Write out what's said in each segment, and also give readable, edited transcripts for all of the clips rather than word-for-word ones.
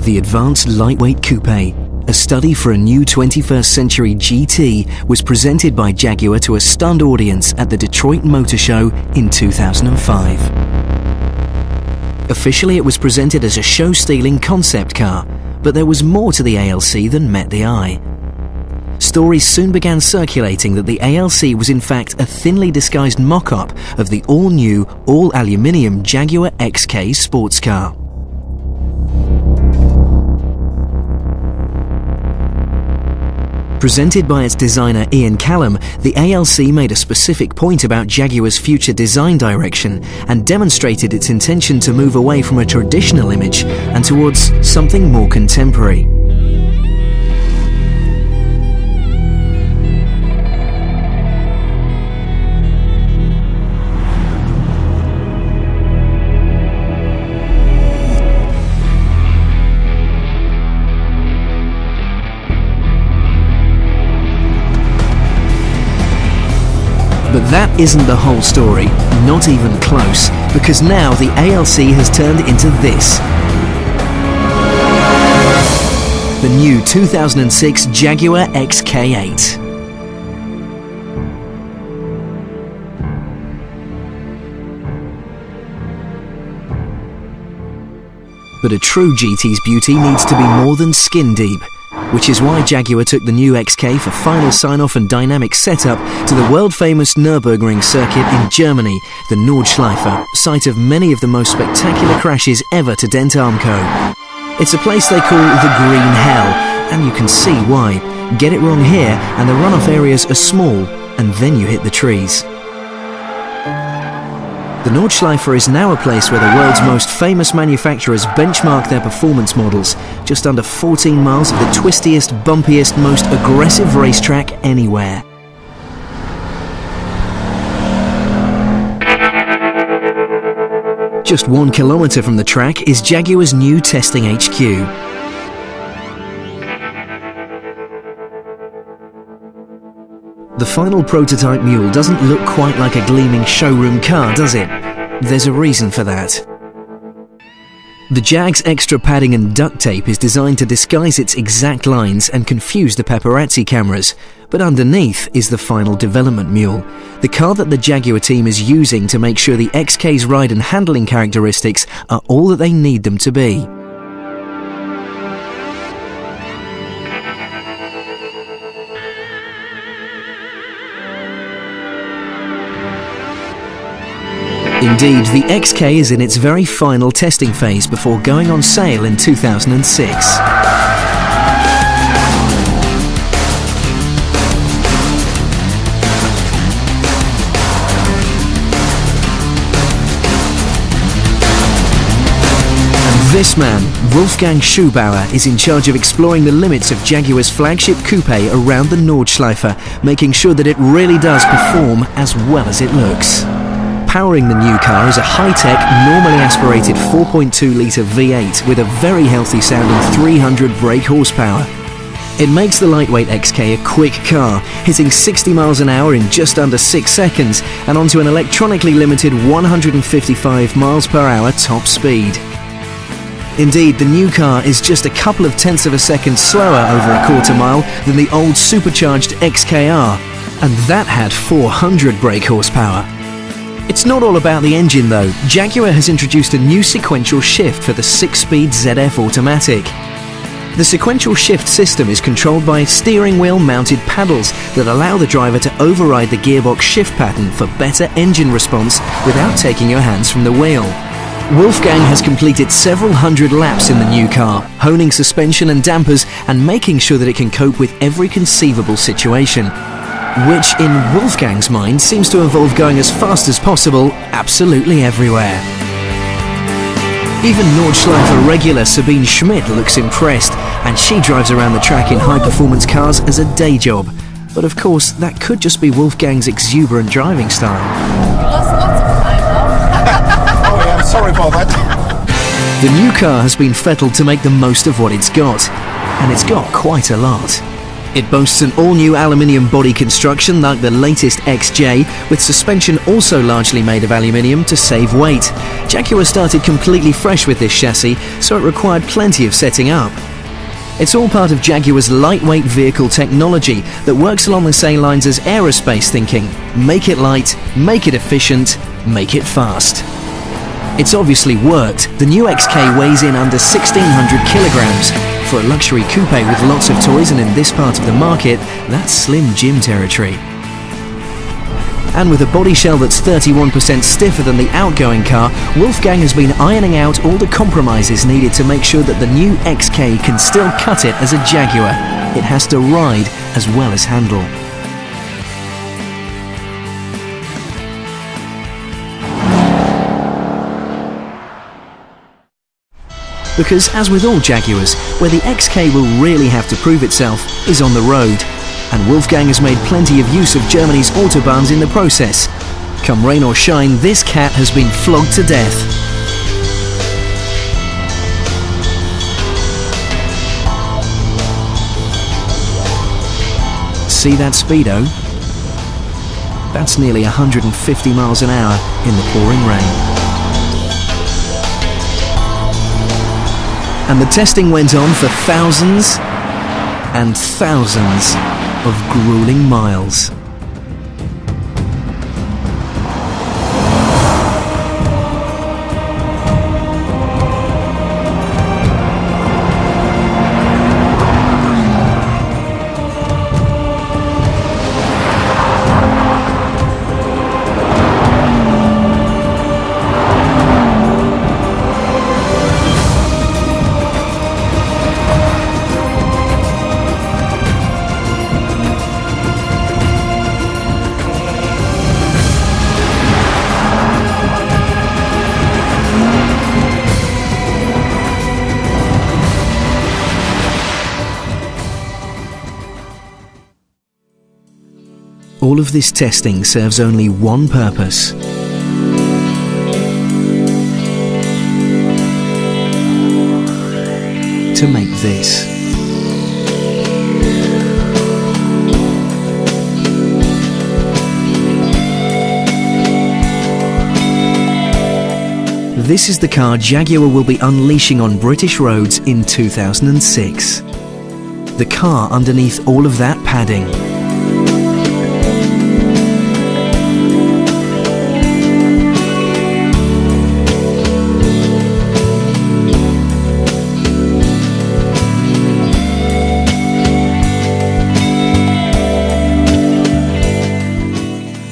The Advanced Lightweight Coupe, a study for a new 21st century GT, was presented by Jaguar to a stunned audience at the Detroit Motor Show in 2005. Officially, it was presented as a show-stealing concept car, but there was more to the ALC than met the eye. Stories soon began circulating that the ALC was in fact a thinly disguised mock-up of the all-new, all-aluminium Jaguar XK sports car. Presented by its designer Ian Callum, the ALC made a specific point about Jaguar's future design direction and demonstrated its intention to move away from a traditional image and towards something more contemporary. But that isn't the whole story, not even close, because now the ALC has turned into this. The new 2006 Jaguar XK8. But a true GT's beauty needs to be more than skin deep, which is why Jaguar took the new XK for final sign-off and dynamic setup to the world-famous Nürburgring circuit in Germany, the Nordschleife, site of many of the most spectacular crashes ever to dent Armco. It's a place they call the Green Hell, and you can see why. Get it wrong here, and the runoff areas are small, and then you hit the trees. The Nordschleife is now a place where the world's most famous manufacturers benchmark their performance models, just under 14 miles of the twistiest, bumpiest, most aggressive racetrack anywhere. Just 1 kilometre from the track is Jaguar's new testing HQ. The final prototype mule doesn't look quite like a gleaming showroom car, does it? There's a reason for that. The Jag's extra padding and duct tape is designed to disguise its exact lines and confuse the paparazzi cameras, but underneath is the final development mule, the car that the Jaguar team is using to make sure the XK's ride and handling characteristics are all that they need them to be. Indeed, the XK is in its very final testing phase before going on sale in 2006. And this man, Wolfgang Schubauer, is in charge of exploring the limits of Jaguar's flagship coupe around the Nordschleife, making sure that it really does perform as well as it looks. Powering the new car is a high-tech, normally aspirated 4.2-litre V8 with a very healthy sounding 300 brake horsepower. It makes the lightweight XK a quick car, hitting 60 miles an hour in just under 6 seconds and onto an electronically limited 155 miles per hour top speed. Indeed, the new car is just a couple of tenths of a second slower over a quarter mile than the old supercharged XKR, and that had 400 brake horsepower. It's not all about the engine though. Jaguar has introduced a new sequential shift for the 6-speed ZF automatic. The sequential shift system is controlled by steering wheel mounted paddles that allow the driver to override the gearbox shift pattern for better engine response without taking your hands from the wheel. Wolfgang has completed several hundred laps in the new car, honing suspension and dampers and making sure that it can cope with every conceivable situation, which in Wolfgang's mind seems to involve going as fast as possible absolutely everywhere. Even Nordschleife regular Sabine Schmidt looks impressed, and she drives around the track in high-performance cars as a day job. But of course, that could just be Wolfgang's exuberant driving style. Lost lots of time though. Oh yeah, I'm sorry about that. The new car has been fettled to make the most of what it's got, and it's got quite a lot. It boasts an all-new aluminium body construction like the latest XJ, with suspension also largely made of aluminium to save weight. Jaguar started completely fresh with this chassis, so it required plenty of setting up. It's all part of Jaguar's lightweight vehicle technology that works along the same lines as aerospace thinking. Make it light, make it efficient, make it fast. It's obviously worked. The new XK weighs in under 1,600 kilograms. For a luxury coupe with lots of toys and in this part of the market, that's slim gym territory. And with a body shell that's 31% stiffer than the outgoing car, Wolfgang has been ironing out all the compromises needed to make sure that the new XK can still cut it as a Jaguar. It has to ride as well as handle. Because as with all Jaguars, where the XK will really have to prove itself is on the road. And Wolfgang has made plenty of use of Germany's autobahns in the process. Come rain or shine, this cat has been flogged to death. See that speedo? That's nearly 150 miles an hour in the pouring rain. And the testing went on for thousands and thousands of grueling miles. All of this testing serves only one purpose. To make this. This is the car Jaguar will be unleashing on British roads in 2006. The car underneath all of that padding.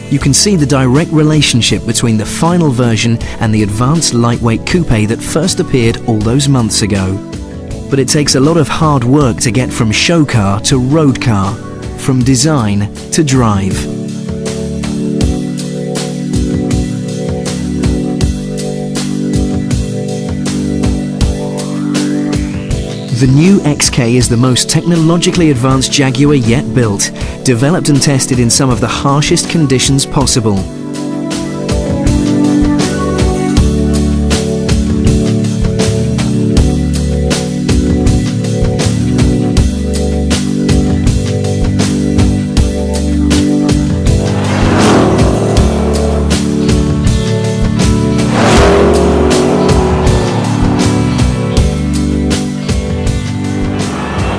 You can see the direct relationship between the final version and the advanced lightweight coupe that first appeared all those months ago. But it takes a lot of hard work to get from show car to road car, from design to drive. The new XK is the most technologically advanced Jaguar yet built, developed and tested in some of the harshest conditions possible.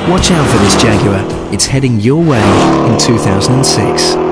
Watch out for this Jaguar. It's heading your way in 2006.